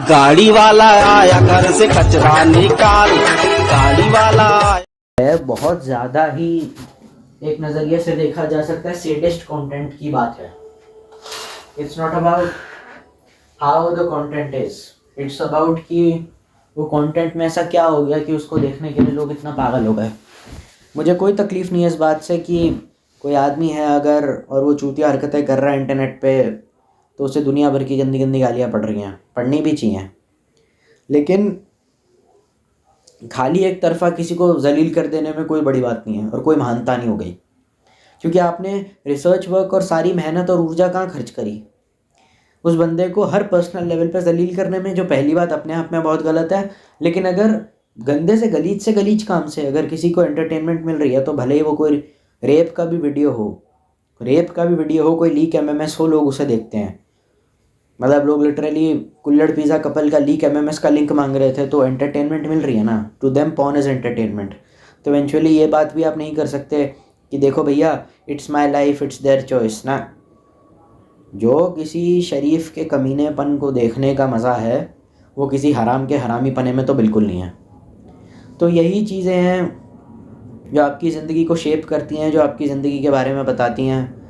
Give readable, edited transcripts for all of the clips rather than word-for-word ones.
गाड़ी वाला आया घर से कचरा निकाल, गाड़ी वाला है बहुत ज़्यादा ही एक नज़रिए से देखा जा सकता है सेडिस्ट कंटेंट की बात है। It's not about how the content is, it's about कि वो कंटेंट में ऐसा क्या हो गया कि उसको देखने के लिए लोग इतना पागल हो गए। मुझे कोई तकलीफ़ नहीं है इस बात से कि कोई आदमी है अगर और वो चूतिया हरकतें कर रहा है इंटरनेट पे तो उसे दुनिया भर की गंदी गंदी गालियाँ पड़ रही हैं, पढ़नी भी चाहिए, लेकिन खाली एक तरफा किसी को जलील कर देने में कोई बड़ी बात नहीं है और कोई महानता नहीं हो गई, क्योंकि आपने रिसर्च वर्क और सारी मेहनत और ऊर्जा कहाँ खर्च करी उस बंदे को हर पर्सनल लेवल पर जलील करने में, जो पहली बात अपने आप में बहुत गलत है। लेकिन अगर गंदे से गलीज काम से अगर किसी को एंटरटेनमेंट मिल रही है तो भले ही वो कोई रेप का भी वीडियो हो, कोई लीक एमएमएस हो, लोग उसे देखते हैं। मतलब लोग लिटरली कुल्लड़ पिज़्ज़ा कपल का लीक एमएमएस का लिंक मांग रहे थे, तो एंटरटेनमेंट मिल रही है ना, to them porn is entertainment. तो इवेंचुअली ये बात भी आप नहीं कर सकते कि देखो भैया it's my life, it's their choice ना। जो किसी शरीफ के कमीनेपन को देखने का मज़ा है वो किसी हराम के हरामीपने में तो बिल्कुल नहीं है। तो यही चीज़ें हैं जो आपकी ज़िंदगी को शेप करती हैं, जो आपकी ज़िंदगी के बारे में बताती हैं।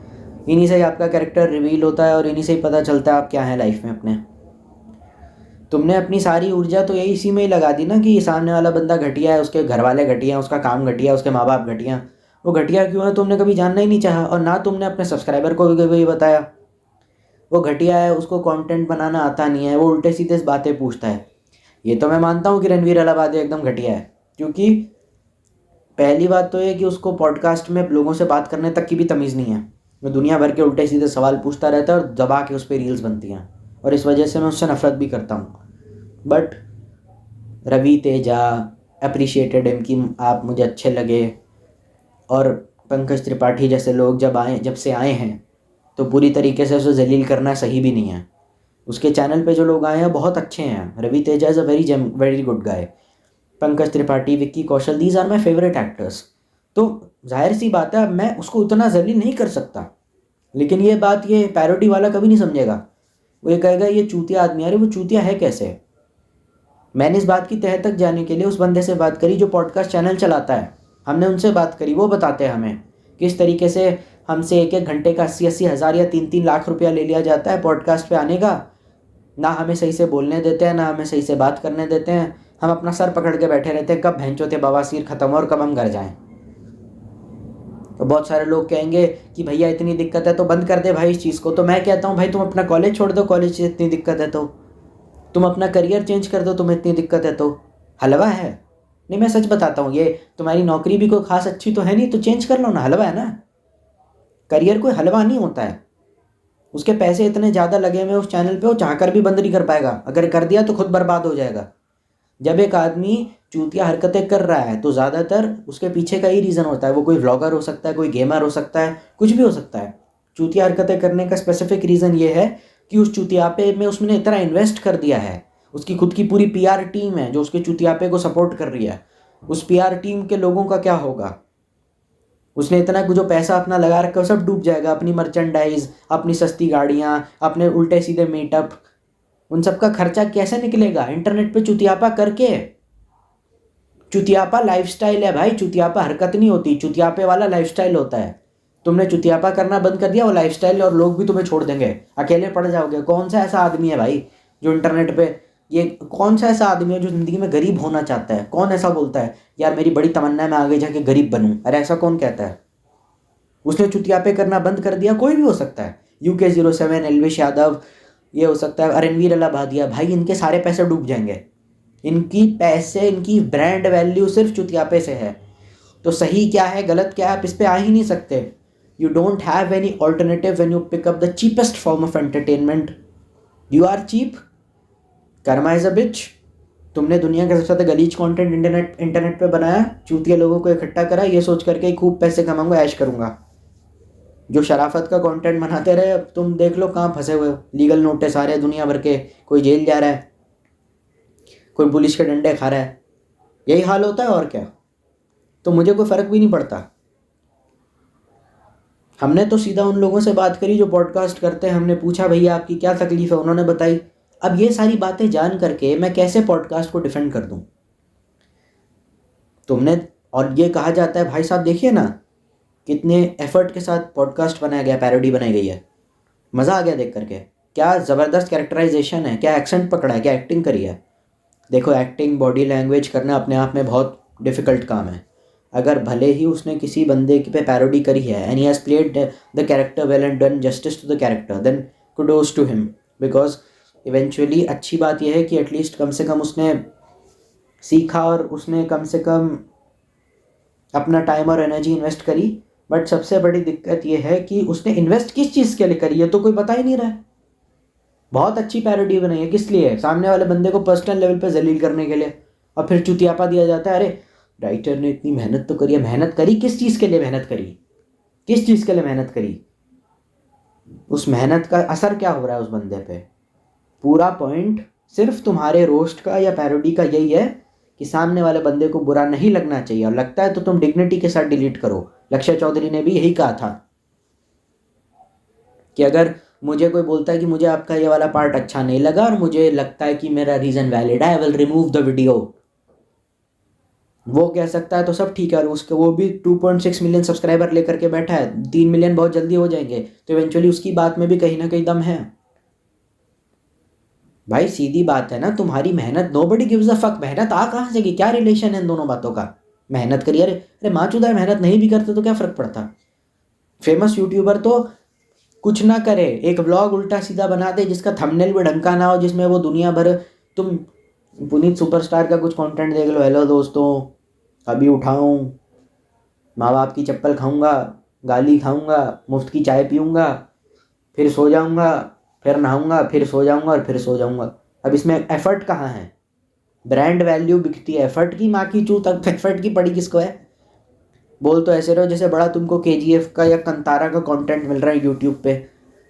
इन्हीं से ही आपका कैरेक्टर रिवील होता है और इन्हीं से ही पता चलता है आप क्या हैं लाइफ में अपने। तुमने अपनी सारी ऊर्जा तो यही इसी में ही लगा दी ना कि सामने वाला बंदा घटिया है, उसके घर वाले घटिया हैं, उसका काम घटिया है, उसके माँ बाप घटिया। वो घटिया क्यों है तुमने कभी जानना ही नहीं चाहा, और ना तुमने अपने सब्सक्राइबर को भी कभी बताया वो घटिया है, उसको कंटेंट बनाना आता नहीं है, वो उल्टे सीधे बातें पूछता है। ये तो मैं मानता हूँ कि रणवीर अलाहाबादी एकदम घटिया है, क्योंकि पहली बात तो ये कि उसको पॉडकास्ट में लोगों से बात करने तक की भी तमीज़ नहीं है। वो दुनिया भर के उल्टे सीधे सवाल पूछता रहता है और दबा के उस पर रील्स बनती हैं, और इस वजह से मैं उससे नफ़रत भी करता हूँ। But Ravi Teja appreciated him कि आप मुझे अच्छे लगे, और पंकज त्रिपाठी जैसे लोग जब से आए हैं तो पूरी तरीके से उसे जलील करना सही भी नहीं है। उसके चैनल पे जो लोग आए हैं बहुत अच्छे हैं। Ravi Teja is a very good guy. Pankaj Tripathi, Vicky Kaushal, these are my favourite actors. तो जाहिर सी बात है मैं उसको उतना जलील नहीं कर सकता, लेकिन ये बात ये पैरोडी वाला कभी नहीं समझेगा। वो ये कहेगा ये चूतिया आदमी, अरे वो चूतिया है कैसे। मैंने इस बात की तह तक जाने के लिए उस बंदे से बात करी जो पॉडकास्ट चैनल चलाता है, हमने उनसे बात करी, वो बताते हैं हमें किस तरीके से हमसे एक एक घंटे का 80-80 हज़ार या 3-3 लाख रुपया ले लिया जाता है पॉडकास्ट पे आने का। ना हमें सही से बोलने देते हैं, ना हमें सही से बात करने देते हैं। हम अपना सर पकड़ के बैठे रहते हैं कब भैंचोते बवासीर ख़त्म हो और कब हम घर जाएं। तो बहुत सारे लोग कहेंगे कि भैया इतनी दिक्कत है तो बंद कर दे भाई इस चीज़ को। तो मैं कहता हूँ भाई तुम अपना कॉलेज छोड़ दो, कॉलेज से इतनी दिक्कत है तो तुम अपना करियर चेंज कर दो, तुम्हें इतनी दिक्कत है तो। हलवा है नहीं, मैं सच बताता हूँ, ये तुम्हारी नौकरी भी कोई खास अच्छी तो है नहीं, तो चेंज कर लो ना, हलवा है ना। करियर कोई हलवा नहीं होता है, उसके पैसे इतने ज़्यादा लगे हुए उस चैनल पे, वो चाहकर भी बंद नहीं कर पाएगा। अगर कर दिया तो खुद बर्बाद हो जाएगा। जब एक आदमी चूतिया हरकतें कर रहा है तो ज़्यादातर उसके पीछे का ही रीज़न होता है। वो कोई व्लॉगर हो सकता है, कोई गेमर हो सकता है, कुछ भी हो सकता है। चूतिया हरकतें करने का स्पेसिफिक रीज़न ये है कि उस चूतियापे में उसने इतना इन्वेस्ट कर दिया है। उसकी खुद की पूरी पीआर टीम है जो उसके चूतियापे को सपोर्ट कर रही है। उस पीआर टीम के लोगों का क्या होगा, उसने इतना जो पैसा अपना लगा रखा है सब डूब जाएगा। अपनी मर्चेंडाइज, अपनी सस्ती गाड़ियाँ, अपने उल्टे सीधे मीटअप, उन सब का खर्चा कैसे निकलेगा इंटरनेट पे चुतियापा करके। चुतियापा लाइफस्टाइल है भाई, चुतियापा हरकत नहीं होती, चुतियापे वाला लाइफस्टाइल होता है। तुमने चुतियापा करना बंद कर दिया वो लाइफस्टाइल, और लोग भी तुम्हें छोड़ देंगे, अकेले पड़ जाओगे। कौन सा ऐसा आदमी है भाई जो इंटरनेट पे, ये कौन सा ऐसा आदमी है जो ज़िंदगी में गरीब होना चाहता है। कौन ऐसा बोलता है यार मेरी बड़ी तमन्ना है मैं आगे जाके गरीब बनूं, अरे ऐसा कौन कहता है। उसने चुतियापे करना बंद कर दिया, कोई भी हो सकता है, UK07, एलविश यादव, ये हो सकता है रणवीर अलाहाबादिया। भाई इनके सारे पैसे डूब जाएंगे, इनकी ब्रांड वैल्यू सिर्फ चुतियापे से है। तो सही क्या है गलत क्या है आप इस पे आ ही नहीं सकते। You don't have any alternative when you pick up the cheapest form of entertainment. You are cheap, karma is a bitch. तुमने दुनिया का सबसे ज़्यादा गलीज कंटेंट इंटरनेट पे बनाया, चूतिया लोगों को इकट्ठा करा ये सोच करके खूब पैसे कमाऊंगा, ऐश करूंगा। जो शराफत का कंटेंट बनाते रहे, अब तुम देख लो कहाँ फंसे हुए हो। लीगल नोटिस आ रहे हैं दुनिया भर के, कोई जेल जा रहा है, कोई पुलिस के डंडे खा रहा है, यही हाल होता है और क्या। तो मुझे कोई फ़र्क भी नहीं पड़ता। हमने तो सीधा उन लोगों से बात करी जो पॉडकास्ट करते हैं, हमने पूछा भैया आपकी क्या तकलीफ़ है, उन्होंने बताई। अब ये सारी बातें जान करके मैं कैसे पॉडकास्ट को डिफेंड कर दूं? तुमने, और ये कहा जाता है भाई साहब देखिए ना कितने एफर्ट के साथ पॉडकास्ट बनाया गया, पैरोडी बनाई गई है, मज़ा आ गया देख करके, क्या ज़बरदस्त कैरेक्टराइजेशन है, क्या एक्सेंट पकड़ा है, क्या एक्टिंग करी है। देखो एक्टिंग, बॉडी लैंग्वेज करना अपने आप में बहुत डिफ़िकल्ट काम है। अगर भले ही उसने किसी बंदे पे पैरोडी करी है and he has played the character well and done justice to the character, then kudos to him, because eventually अच्छी बात यह है कि एटलीस्ट कम से कम उसने सीखा और उसने कम से कम अपना टाइम और एनर्जी इन्वेस्ट करी। बट सबसे बड़ी दिक्कत यह है कि उसने इन्वेस्ट किस चीज़ के लिए करी है तो कोई बता ही नहीं रहा है। बहुत अच्छी पैरोडी बनाई है, किस लिए? सामने वाले बंदे को पर्सनल लेवल पे जलील करने के लिए, और फिर चुतियापा दिया जाता है, अरे राइटर ने इतनी मेहनत तो करी है। मेहनत करी किस चीज़ के लिए मेहनत करी? किस चीज़ के लिए मेहनत करी? उस मेहनत का असर क्या हो रहा है उस बंदे पे? पूरा पॉइंट सिर्फ तुम्हारे रोस्ट का या पैरोडी का यही है कि सामने वाले बंदे को बुरा नहीं लगना चाहिए, और लगता है तो तुम डिग्निटी के साथ डिलीट करो। लक्ष्य चौधरी ने भी यही कहा था कि अगर मुझे कोई बोलता है कि मुझे आपका ये वाला पार्ट अच्छा नहीं लगा और मुझे लगता है कि मेरा रीज़न वैलिड है, I will remove the video, वो कह सकता है तो सब ठीक है। और उसके वो भी 2.6 मिलियन सब्सक्राइबर लेकर के बैठा है, 3 मिलियन बहुत जल्दी हो जाएंगे, तो इवेंचुअली उसकी बात में भी कहीं ना कहीं दम है। भाई सीधी बात है ना, तुम्हारी मेहनत, नोबडी गिव्स अ फक, मेहनत आ कहाँ से गई? क्या रिलेशन है इन दोनों बातों का? मेहनत करिए, अरे अरे माँ चुदा है, मेहनत नहीं भी करते तो क्या फ़र्क पड़ता? फेमस यूट्यूबर तो कुछ ना करे, एक व्लॉग उल्टा सीधा बना दे जिसका थंबनेल भी ढंग का ना हो, जिसमें वो दुनिया भर, तुम पुनीत सुपरस्टार का कुछ कंटेंट देख लो, हेलो दोस्तों अभी उठाऊँ, माँ बाप की चप्पल खाऊंगा, गाली खाऊंगा, मुफ्त की चाय पीऊंगा, फिर सो जाऊंगा, फिर नहाऊंगा, फिर सो जाऊंगा और फिर सो जाऊंगा। अब इसमें एफर्ट कहाँ है? ब्रांड वैल्यू बिकती है एफर्ट की, माँ की चूत, अब एफर्ट की पड़ी किसको है? बोल तो ऐसे रहो जैसे बड़ा तुमको KGF का या कंतारा का कंटेंट मिल रहा है यूट्यूब पे।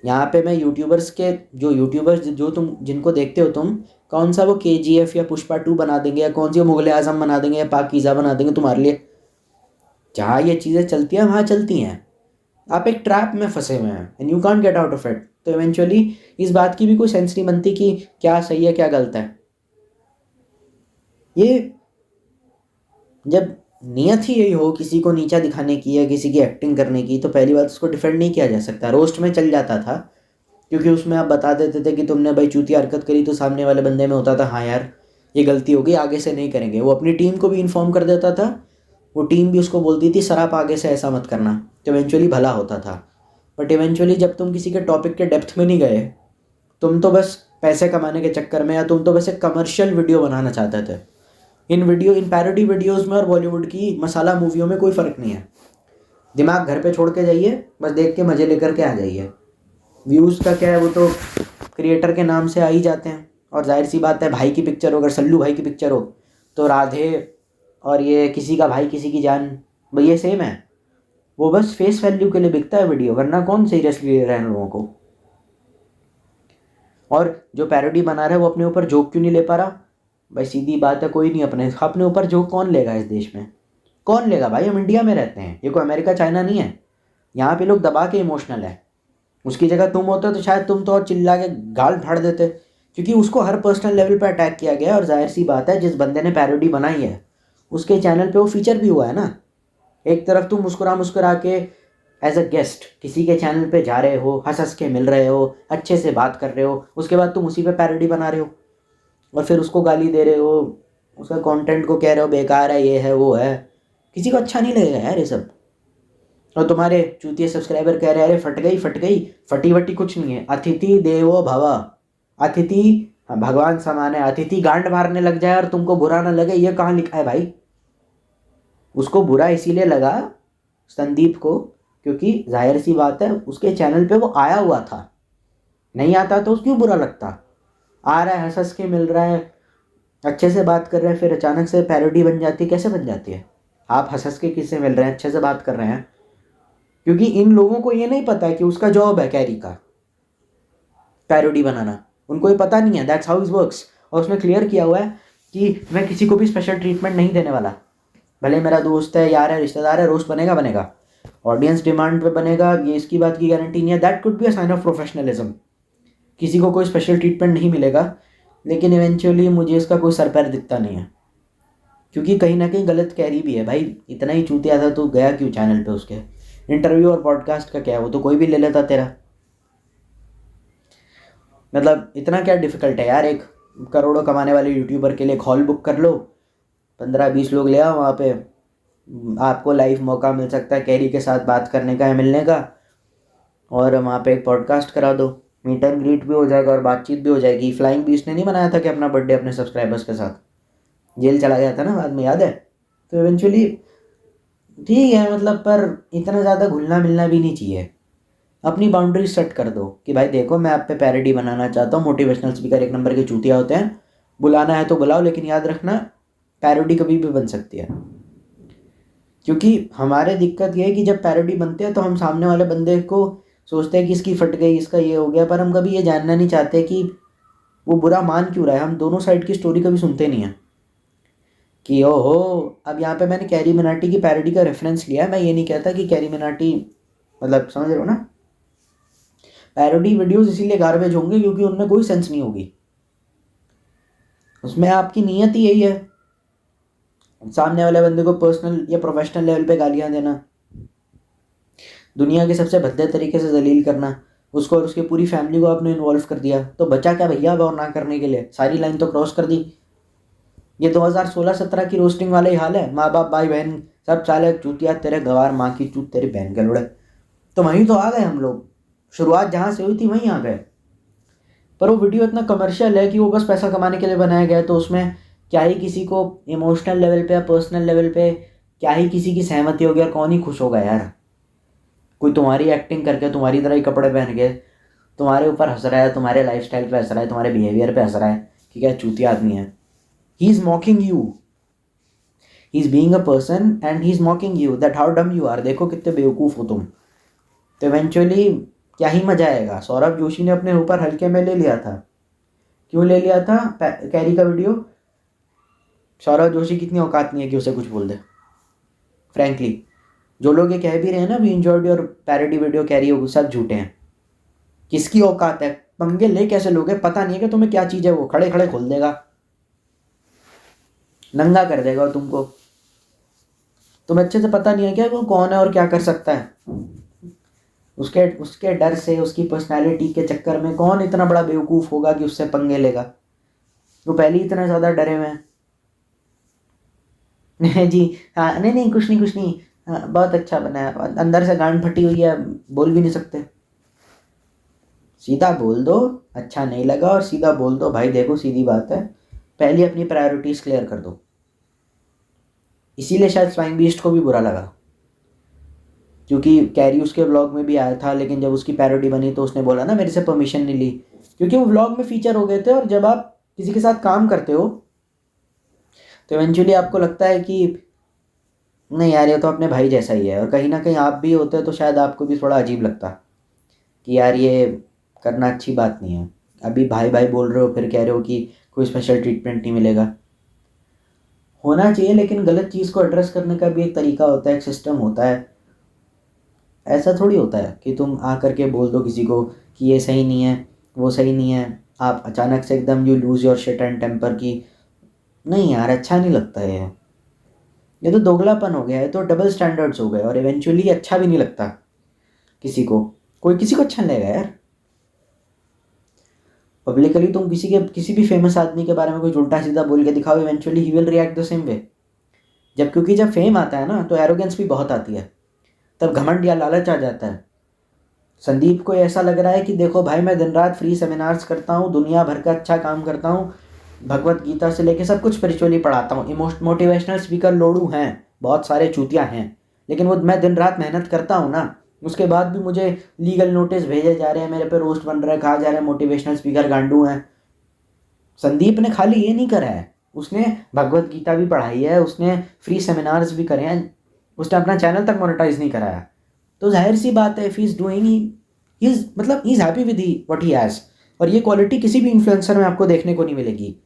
यहाँ पे मैं यूट्यूबर्स के, जो यूट्यूबर्स जो तुम जिनको देखते हो तुम, कौन सा वो KGF या पुष्पा 2 बना देंगे, या कौन सी वो मुगल आजम बना देंगे, या पाकीज़ा बना देंगे तुम्हारे लिए? जहाँ ये चीज़ें चलती हैं वहाँ चलती हैं। आप एक ट्रैप में फंसे हुए हैं and you can't get out of it. तो इवेंचुअली इस बात की भी कोई सेंस नहीं बनती कि क्या सही है क्या गलत है। ये जब नियत ही यही हो किसी को नीचा दिखाने की या किसी की एक्टिंग करने की, तो पहली बात उसको डिफेंड नहीं किया जा सकता। रोस्ट में चल जाता था क्योंकि उसमें आप बता देते थे कि तुमने भाई चूतिया हरकत करी, तो सामने वाले बंदे में होता था हाँ यार ये गलती हो गई, आगे से नहीं करेंगे। वो अपनी टीम को भी इन्फॉर्म कर देता था, वो टीम भी उसको बोलती थी सर आप आगे से ऐसा मत करना, तो इवेंचुअली भला होता था। बट इवेंचुअली जब तुम किसी के टॉपिक के डेप्थ में नहीं गए, तुम तो बस पैसे कमाने के चक्कर में, या तुम तो बस एक कमर्शियल वीडियो बनाना चाहते थे। इन पैरोडी वीडियोस में और बॉलीवुड की मसाला मूवियों में कोई फ़र्क नहीं है। दिमाग घर पे छोड़ के जाइए, बस देख के मज़े लेकर के आ जाइए। व्यूज़ का क्या है, वो तो क्रिएटर के नाम से आ ही जाते हैं। और जाहिर सी बात है, भाई की पिक्चर हो, अगर सल्लू भाई की पिक्चर हो तो राधे और ये किसी का भाई किसी की जान, भाई ये सेम है। वो बस फेस वैल्यू के लिए बिकता है वीडियो, वरना कौन सीरियसली ले रहा है इन लोगों को। और जो पैरोडी बना रहा है वो अपने ऊपर जोक क्यों नहीं ले पा रहा? भाई सीधी बात है, कोई नहीं अपने ऊपर जोक कौन लेगा इस देश में? कौन लेगा भाई? हम इंडिया में रहते हैं, ये कोई अमेरिका चाइना नहीं है। यहाँ पे लोग दबा के इमोशनल है। उसकी जगह तुम होते तो शायद तुम तो और चिल्ला के गाल फाड़ देते, क्योंकि उसको हर पर्सनल लेवल पे अटैक किया गया है। और जाहिर सी बात है, जिस बंदे ने पैरोडी बनाई है उसके चैनल पे वो फीचर भी हुआ है ना। एक तरफ तुम मुस्कुरा मुस्कुरा के एज अ गेस्ट किसी के चैनल पे जा रहे हो, हंस हंस के मिल रहे हो, अच्छे से बात कर रहे हो, उसके बाद तुम उसी पे पैरोडी बना रहे हो और फिर उसको गाली दे रहे हो, उसका कंटेंट को कह रहे हो बेकार है, ये है वो है। किसी को अच्छा नहीं लगेगा यार ये सब। और तुम्हारे चूतिए सब्सक्राइबर कह रहे हैं अरे फट गई फटी वटी कुछ नहीं है। अतिथि देवो भव, अतिथि भगवान समान है। अतिथि गांड मारने लग जाए और तुमको बुरा ना लगे, ये कहाँ लिखा है भाई? उसको बुरा इसीलिए लगा संदीप को क्योंकि जाहिर सी बात है उसके चैनल पे वो आया हुआ था, नहीं आता तो क्यों बुरा लगता? आ रहा है, हंस हंस के मिल रहा है, अच्छे से बात कर रहे हैं, फिर अचानक से पैरोडी बन जाती है। कैसे बन जाती है? आप हंस हंस के किससे मिल रहे हैं, अच्छे से बात कर रहे हैं, क्योंकि इन लोगों को ये नहीं पता है कि उसका जॉब है कैरी का पैरोडी बनाना। उनको ये पता नहीं है, दैट्स हाउ इट वर्क्स। और उसने क्लियर किया हुआ है कि मैं किसी को भी स्पेशल ट्रीटमेंट नहीं देने वाला, भले मेरा दोस्त है, यार है, रिश्तेदार है, रोस्ट बनेगा, ऑडियंस डिमांड पे बनेगा, ये इसकी बात की गारंटी नहीं है। That could be a sign of professionalism. किसी को कोई स्पेशल ट्रीटमेंट नहीं मिलेगा, लेकिन इवेंचुअली मुझे इसका कोई सर पैर दिखता नहीं है, क्योंकि कहीं ना कहीं गलत कैरी भी है। भाई इतना ही चूतिया था तो गया क्यों चैनल पे? उसके इंटरव्यू और पॉडकास्ट का क्या है, वो तो कोई भी ले लेता तेरा। मतलब इतना क्या डिफ़िकल्ट है यार, एक करोड़ों कमाने वाले यूट्यूबर के लिए हॉल बुक कर लो, 15-20 लोग ले आओ, वहाँ पे आपको लाइव मौका मिल सकता है कैरी के साथ बात करने का या मिलने का, और वहाँ पे एक पॉडकास्ट करा दो, मीट एंड ग्रीट भी हो जाएगा और बातचीत भी हो जाएगी। फ्लाइंग बीस्ट ने नहीं बनाया था कि अपना बर्थडे अपने सब्सक्राइबर्स के साथ, जेल चला गया था ना बाद में, याद है? तो इवेंचुअली ठीक है, मतलब पर इतना ज़्यादा घुलना मिलना भी नहीं चाहिए। अपनी बाउंड्री सेट कर दो कि भाई देखो मैं आप पे पैरोडी बनाना चाहता हूँ, मोटिवेशनल स्पीकर एक नंबर के चूतिया होते हैं, बुलाना है तो बुलाओ, लेकिन याद रखना पैरोडी कभी भी बन सकती है। क्योंकि हमारे दिक्कत ये है कि जब पैरोडी बनते हैं तो हम सामने वाले बंदे को सोचते हैं कि इसकी फट गई, इसका ये हो गया, पर हम कभी ये जानना नहीं चाहते कि वो बुरा मान क्यों रहा है। हम दोनों साइड की स्टोरी कभी सुनते नहीं हैं कि ओहो, अब यहाँ पे मैंने कैरी मिनाटी की पैरोडी का रेफरेंस लिया है, मैं ये नहीं कहता कि कैरी मिनाटी, मतलब समझ रहे हो ना, पैरोडी वीडियोस इसीलिए गार्बेज होंगे क्योंकि उनमें कोई सेंस नहीं होगी, उसमें आपकी नीयत ही यही है, सामने वाले बंदे को पर्सनल या प्रोफेशनल लेवल पे गालियाँ देना, दुनिया के सबसे भद्दे तरीके से जलील करना उसको, और उसकी पूरी फैमिली को आपने इन्वॉल्व कर दिया, तो बचा क्या भैया अब और ना करने के लिए? सारी लाइन तो क्रॉस कर दी। ये 2016-17 की रोस्टिंग वाला ही हाल है, माँ बाप भाई बहन सब चाले चूतिया, तेरे गवार माँ की चूत तेरी बहन के लोड़े। तो वहीं तो आ गए हम लोग, शुरुआत जहाँ से हुई थी वहीं आ गए। पर वो वीडियो इतना कमर्शियल है कि वो बस पैसा कमाने के लिए बनाया गया है, तो उसमें क्या ही किसी को इमोशनल लेवल पे या पर्सनल लेवल पे क्या ही किसी की सहमति होगी, और कौन ही खुश होगा यार? कोई तुम्हारी एक्टिंग करके तुम्हारी तरह ही कपड़े पहन के तुम्हारे ऊपर हंस रहा है, तुम्हारे लाइफस्टाइल पे हंस रहा है, तुम्हारे बिहेवियर पे हंस रहा है कि क्या चूतिया आदमी है। He is मॉकिंग you, he is being a person and he is मॉकिंग you that how डम यू आर, देखो कितने बेवकूफ़ हो तुम। तो इवेंचुअली क्या ही मजा आएगा। सौरभ जोशी ने अपने ऊपर हल्के में ले लिया था, क्यों ले लिया था? कैरी का वीडियो, सौरभ जोशी कितनी औकात नहीं है कि उसे कुछ बोल दे। फ्रैंकली जो लोग ये कह भी रहे हैं ना, we enjoyed your parody video Carry, वो सब झूठे हैं। किसकी औकात है? पंगे ले कैसे लोगे? पता नहीं है कि तुम्हें क्या चीज़ है, वो खड़े खड़े खोल देगा, नंगा कर देगा तुमको। तुम्हें अच्छे से पता नहीं है क्या वो कौन है और क्या कर सकता है? उसके उसके डर से, उसकी पर्सनालिटी के चक्कर में कौन इतना बड़ा बेवकूफ़ होगा कि उससे पंगे लेगा? वो पहले ही इतना ज़्यादा डरे हुए हैं। नहीं जी, हाँ नहीं नहीं कुछ नहीं कुछ नहीं, हाँ बहुत अच्छा बना है, अंदर से गांड फटी हुई है, बोल भी नहीं सकते। सीधा बोल दो, अच्छा नहीं लगा और सीधा बोल दो, भाई देखो सीधी बात है, पहले अपनी प्रायोरिटीज़ क्लियर कर दो। इसीलिए शायद फ्लाइंग बीस्ट को भी बुरा लगा, क्योंकि कैरी उसके व्लॉग में भी आया था, लेकिन जब उसकी पैरोडी बनी तो उसने बोला ना मेरे से परमिशन नहीं ली, क्योंकि वो व्लॉग में फीचर हो गए थे। और जब आप किसी के साथ काम करते हो तो इवेंचुअली आपको लगता है कि नहीं यार ये तो अपने भाई जैसा ही है, और कहीं ना कहीं आप भी होते तो शायद आपको भी थोड़ा अजीब लगता कि यार ये करना अच्छी बात नहीं है। अभी भाई भाई बोल रहे हो, फिर कह रहे हो कि कोई स्पेशल ट्रीटमेंट नहीं मिलेगा। होना चाहिए, लेकिन गलत चीज़ को एड्रेस करने का भी एक तरीका होता है, एक सिस्टम होता है। ऐसा थोड़ी होता है कि तुम आ करके बोल दो किसी को कि ये सही नहीं है, वो सही नहीं है, आप अचानक से एकदम you lose your shit and temper की। नहीं यार, अच्छा नहीं लगता है ये तो दोगलापन हो गया है, तो डबल स्टैंडर्ड्स हो गए, और इवेंचुअली अच्छा भी नहीं लगता किसी को, कोई किसी को अच्छा नहीं लगेगा यार। पब्लिकली तुम किसी भी फेमस आदमी के बारे में कुछ उल्टा सीधा बोल के दिखाओ, eventually he will react the same way. क्योंकि जब फेम आता है ना तो एरोगेंस भी बहुत आती है, तब घमंड या लालच आ जाता है। संदीप को ऐसा लग रहा है कि देखो भाई मैं दिन रात फ्री सेमिनार्स करता हूँ, दुनिया भर का अच्छा काम करता हूँ, भगवत गीता से लेके सब कुछ स्पिरिचुअली पढ़ाता हूँ, मोटिवेशनल स्पीकर लोड़ू हैं, बहुत सारे चूतिया हैं, लेकिन वो मैं दिन रात मेहनत करता हूँ ना, उसके बाद भी मुझे लीगल नोटिस भेजे जा रहे हैं, मेरे पे रोस्ट बन रहा है, कहा जा रहा है मोटिवेशनल स्पीकर गांडू हैं। संदीप ने खाली ये नहीं करा है, उसने भगवत गीता भी पढ़ाई है, उसने फ्री सेमिनार्स भी करे हैं, उसने अपना चैनल तक मोनेटाइज नहीं कराया। तो जाहिर सी बात है, if he is doing, he is मतलब he is happy with what he has. और ये क्वालिटी किसी भी इन्फ्लुएंसर में आपको देखने को नहीं मिलेगी।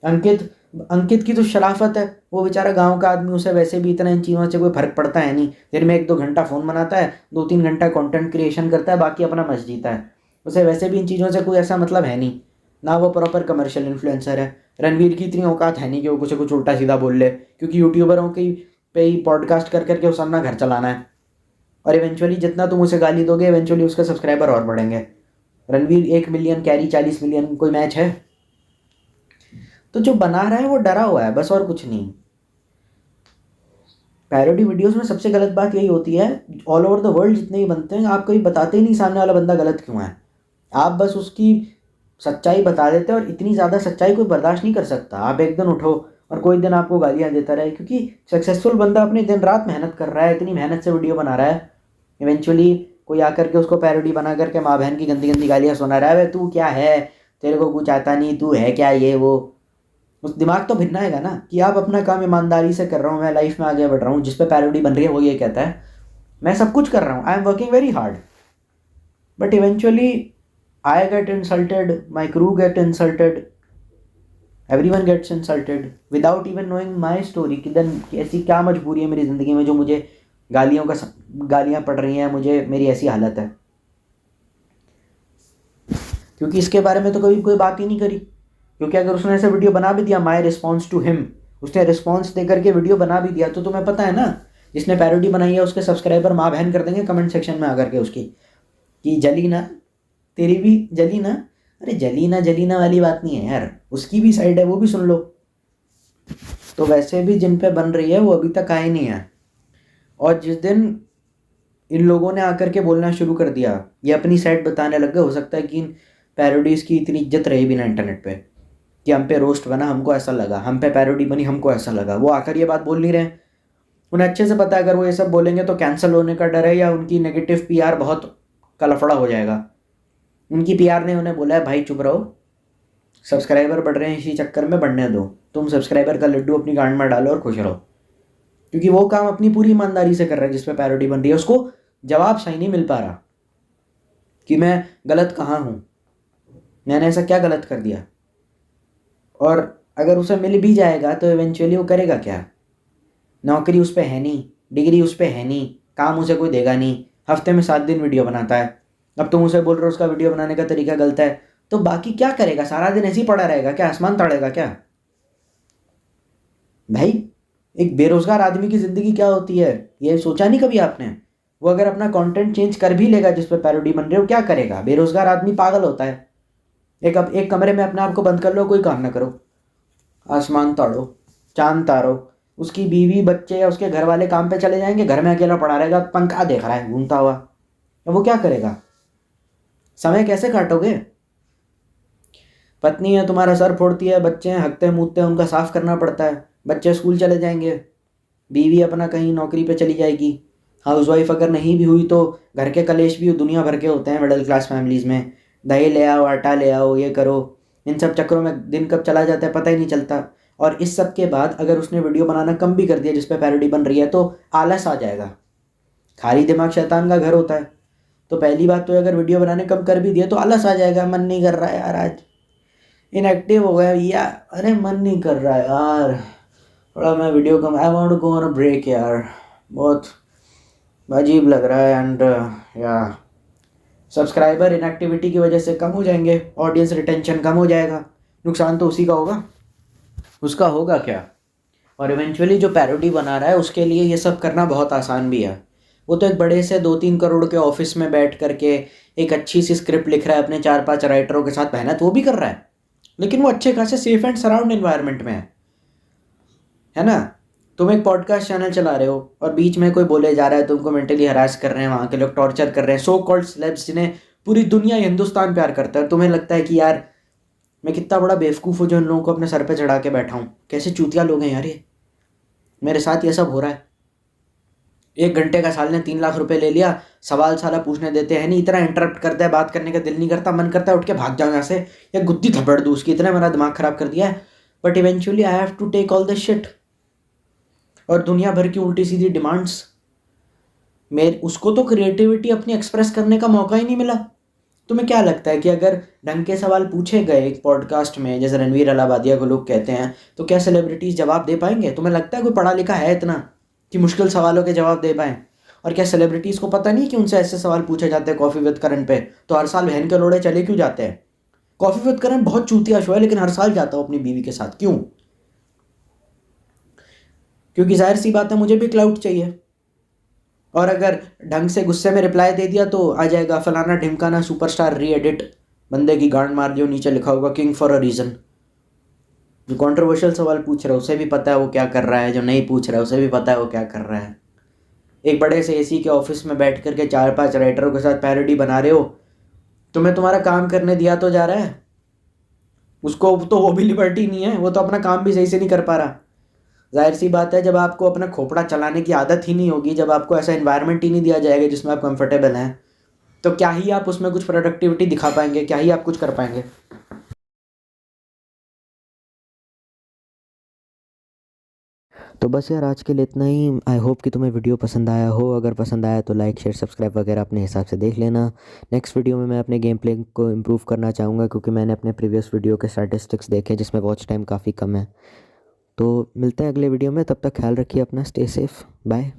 अंकित की तो शराफत है, वो बेचारा गांव का आदमी, उसे वैसे भी इतना इन चीज़ों से कोई फर्क पड़ता है नहीं, दिन में 1-2 घंटा फ़ोन बनाता है, 2-3 घंटा कंटेंट क्रिएशन करता है, बाकी अपना मस्त जीता है। उसे वैसे भी इन चीज़ों से कोई ऐसा मतलब है नहीं, ना वो प्रॉपर कमर्शियल इन्फ्लुएंसर है। रणवीर की इतनी औकात है नहीं कि वो कुछ उल्टा सीधा बोल ले, क्योंकि यूट्यूबरों की पे ही पॉडकास्ट कर करके उसे अपना घर चलाना है। और इवेंचुअली जितना तुम उसे गाली दोगे, इवेंचुअली उसके सब्सक्राइबर और बढ़ेंगे। रणवीर 1 मिलियन कैरी 40 मिलियन कोई मैच है? तो जो बना रहा है वो डरा हुआ है बस, और कुछ नहीं। पैरोडी वीडियोस में सबसे गलत बात यही होती है, ऑल ओवर द वर्ल्ड जितने भी बनते हैं, आप कभी बताते ही नहीं सामने वाला बंदा गलत क्यों है। आप बस उसकी सच्चाई बता देते हैं, और इतनी ज़्यादा सच्चाई कोई बर्दाश्त नहीं कर सकता। आप एक दिन उठो और कोई दिन आपको गालियाँ देता रहे, क्योंकि सक्सेसफुल बंदा अपने दिन रात मेहनत कर रहा है, इतनी मेहनत से वीडियो बना रहा है, इवेंचुअली कोई आकर के उसको पैरोडी बना करके माँ बहन की गंदी गंदी गालियाँ सुना रहा है, तू क्या है, तेरे को कुछ आता नहीं, तू है क्या, ये वो। उस दिमाग तो भिन्न आएगा ना कि आप अपना काम ईमानदारी से कर रहा हूँ, मैं लाइफ में आगे बढ़ रहा हूँ। जिस पे पैरोडी बन रही है वो ये कहता है मैं सब कुछ कर रहा हूँ, I am working very hard, but eventually I get insulted, my crew get insulted, everyone gets insulted without even knowing my story कि देन ऐसी क्या मजबूरी है मेरी ज़िंदगी में जो मुझे गालियाँ पड़ रही हैं, मुझे मेरी ऐसी हालत है। क्योंकि इसके बारे में तो कभी कोई बात ही नहीं करी। क्योंकि अगर उसने ऐसा वीडियो बना भी दिया, माई रिस्पॉन्स टू हिम, उसने रिस्पॉन्स दे करके वीडियो बना भी दिया, तो तुम्हें पता है ना जिसने पैरोडी बनाई है उसके सब्सक्राइबर माँ बहन कर देंगे कमेंट सेक्शन में आकर के उसकी कि जली ना, तेरी भी जली ना। अरे जली ना वाली बात नहीं है यार, उसकी भी साइड है, वो भी सुन लो। तो वैसे भी जिन पे बन रही है वो अभी तक आए नहीं है। और जिस दिन इन लोगों ने आकर के बोलना शुरू कर दिया, ये अपनी साइड बताने लग गए, हो सकता है कि इन पैरोडीज़ की इतनी इज्जत रही भी ना इंटरनेट पे कि हम पे रोस्ट बना हमको ऐसा लगा, हम पे पैरोडी बनी हमको ऐसा लगा। वो आकर ये बात बोल नहीं रहे, उन्हें अच्छे से पता है अगर वो ये सब बोलेंगे तो कैंसिल होने का डर है, या उनकी नेगेटिव पीआर बहुत का लफड़ा हो जाएगा। उनकी पीआर ने उन्हें बोला है भाई चुप रहो, सब्सक्राइबर बढ़ रहे हैं इसी चक्कर में, बढ़ने दो, तुम सब्सक्राइबर का लड्डू अपनी गांड में डालो और खुश रहो। क्योंकि वो काम अपनी पूरी ईमानदारी से कर रहा है जिस पे पैरोडी बन रही है, उसको जवाब सही नहीं मिल पा रहा कि मैं गलत कहाँ हूँ, मैंने ऐसा क्या गलत कर दिया। और अगर उसे मिल भी जाएगा तो इवेंचुअली वो करेगा क्या? नौकरी उस पर है नहीं, डिग्री उस पर है नहीं, काम उसे कोई देगा नहीं, हफ्ते में 7 दिन वीडियो बनाता है। अब तुम उसे बोल रहे हो उसका वीडियो बनाने का तरीका गलत है, तो बाकी क्या करेगा? सारा दिन ऐसे ही पड़ा रहेगा क्या? आसमान ताड़ेगा क्या भाई? एक बेरोजगार आदमी की ज़िंदगी क्या होती है ये सोचा नहीं कभी आपने? वो अगर अपना कंटेंट चेंज कर भी लेगा जिस पर पैरोडी बन रही हो, क्या करेगा? बेरोजगार आदमी पागल होता है। एक कमरे में अपने आप को बंद कर लो, कोई काम ना करो, आसमान ताड़ो, चांद तारो, उसकी बीवी बच्चे या उसके घर वाले काम पे चले जाएंगे, घर में अकेला पड़ा रहेगा, पंखा देख रहा है घूमता हुआ। अब वो क्या करेगा? समय कैसे काटोगे? पत्नी है तुम्हारा सर फोड़ती है, बच्चे हैं हकते मूतते हैं, उनका साफ करना पड़ता है, बच्चे स्कूल चले जाएंगे, बीवी अपना कहीं नौकरी पे चली जाएगी, हाउसवाइफ अगर नहीं भी हुई तो घर के कलेश भी दुनिया भर के होते हैं मिडिल क्लास फैमिलीज़ में, दही ले आओ, आटा ले आओ, ये करो, इन सब चक्करों में दिन कब चला जाता है पता ही नहीं चलता। और इस सब के बाद अगर उसने वीडियो बनाना कम भी कर दिया जिस पे पैरोडी बन रही है तो आलस आ जाएगा। खाली दिमाग शैतान का घर होता है। तो पहली बात तो अगर वीडियो बनाने कम कर भी दिए तो आलस आ जाएगा, मन नहीं कर रहा है यार, आज इनएक्टिव हो गया या अरे मन नहीं कर रहा है यार, थोड़ा मैं वीडियो कम, I want to go on a break यार, बहुत अजीब लग रहा है। एंड या सब्सक्राइबर इनएक्टिविटी की वजह से कम हो जाएंगे, ऑडियंस रिटेंशन कम हो जाएगा, नुकसान तो उसी का होगा, उसका होगा क्या? और इवेंचुअली जो पैरोडी बना रहा है उसके लिए ये सब करना बहुत आसान भी है। वो तो एक बड़े से 2-3 करोड़ के ऑफिस में बैठ करके एक अच्छी सी स्क्रिप्ट लिख रहा है अपने 4-5 राइटरों के साथ, मेहनत वो भी कर रहा है, लेकिन वो अच्छे खासे सेफ एंड सराउंड इन्वायरमेंट में है ना? तुम एक पॉडकास्ट चैनल चला रहे हो और बीच में कोई बोले जा रहा है, तुमको मेंटली हरास कर रहे हैं, वहाँ के लोग टॉर्चर कर रहे हैं, सो कॉल्ड सेलेब्स जिन्हें पूरी दुनिया हिंदुस्तान प्यार करता है, तुम्हें लगता है कि यार मैं कितना बड़ा बेवकूफ़ हूँ जो इन लोगों को अपने सर पे चढ़ा के बैठा हूँ, कैसे चूतिया लोग हैं यार ये, मेरे साथ ये सब हो रहा है। 1 घंटे का साल ने 3 लाख रुपए ले लिया, सवाल साला पूछने देते हैं नहीं, इतना इंटरप्ट करता है, बात करने का दिल नहीं करता, मन करता है उठ के भाग जाऊँ यहाँ से या गुद्दी थप्पड़ दूँ उसकी, इतना मेरा दिमाग ख़राब कर दिया है। But eventually I have to take all this shit. और दुनिया भर की उल्टी सीधी डिमांड्स, उसको तो क्रिएटिविटी अपनी एक्सप्रेस करने का मौका ही नहीं मिला। तुम्हें क्या लगता है कि अगर ढंग के सवाल पूछे गए एक पॉडकास्ट में जैसे रणवीर अलाहाबादिया को लोग कहते हैं, तो क्या सेलिब्रिटीज़ जवाब दे पाएंगे? तुम्हें लगता है कोई पढ़ा लिखा है इतना कि मुश्किल सवालों के जवाब दे पाएँ? और क्या सेलिब्रिटीज़ को पता नहीं कि उनसे ऐसे सवाल पूछे जाते हैं कॉफ़ी विद करण पे? तो हर साल बहन के लोड़े चले क्यों जाते हैं? कॉफ़ी विद करण बहुत चूतिया शो है, लेकिन हर साल जाता हूँ अपनी बीवी के साथ। क्यों? क्योंकि जाहिर सी बात है, मुझे भी क्लाउड चाहिए। और अगर ढंग से गुस्से में रिप्लाई दे दिया तो आ जाएगा फलाना ढिमकाना सुपरस्टार री एडिट, बंदे की गांड मार दियो, नीचे लिखा होगा किंग फॉर अ रीज़न। जो कंट्रोवर्शियल सवाल पूछ रहा है उसे भी पता है वो क्या कर रहा है, जो नहीं पूछ रहा है उसे भी पता है वो क्या कर रहा है। एक बड़े से एसी के ऑफिस में बैठ करके 4-5 राइटरों के साथ पैरोडी बना रहे हो, तुम्हें तुम्हारा काम करने दिया तो जा रहा है, उसको तो वो भी लिबर्टी नहीं है, वो तो अपना काम भी सही से नहीं कर पा रहा। जाहिर सी बात है, जब आपको अपना खोपड़ा चलाने की आदत ही नहीं होगी, जब आपको ऐसा इन्वायरमेंट ही नहीं दिया जाएगा जिसमें आप कंफर्टेबल हैं, तो क्या ही आप उसमें कुछ प्रोडक्टिविटी दिखा पाएंगे, क्या ही आप कुछ कर पाएंगे। तो बस यार, आज के लिए इतना ही। आई होप कि तुम्हें वीडियो पसंद आया हो। अगर पसंद आया तो लाइक शेयर सब्सक्राइब वगैरह अपने हिसाब से देख लेना। नेक्स्ट वीडियो में मैं अपने गेम प्ले को इम्प्रूव करना चाहूँगा, क्योंकि मैंने अपने प्रीवियस वीडियो के स्टैटिस्टिक्स देखे जिसमें वॉच टाइम काफ़ी कम है। तो मिलते हैं अगले वीडियो में, तब तक ख्याल रखिए अपना, स्टे सेफ, बाय।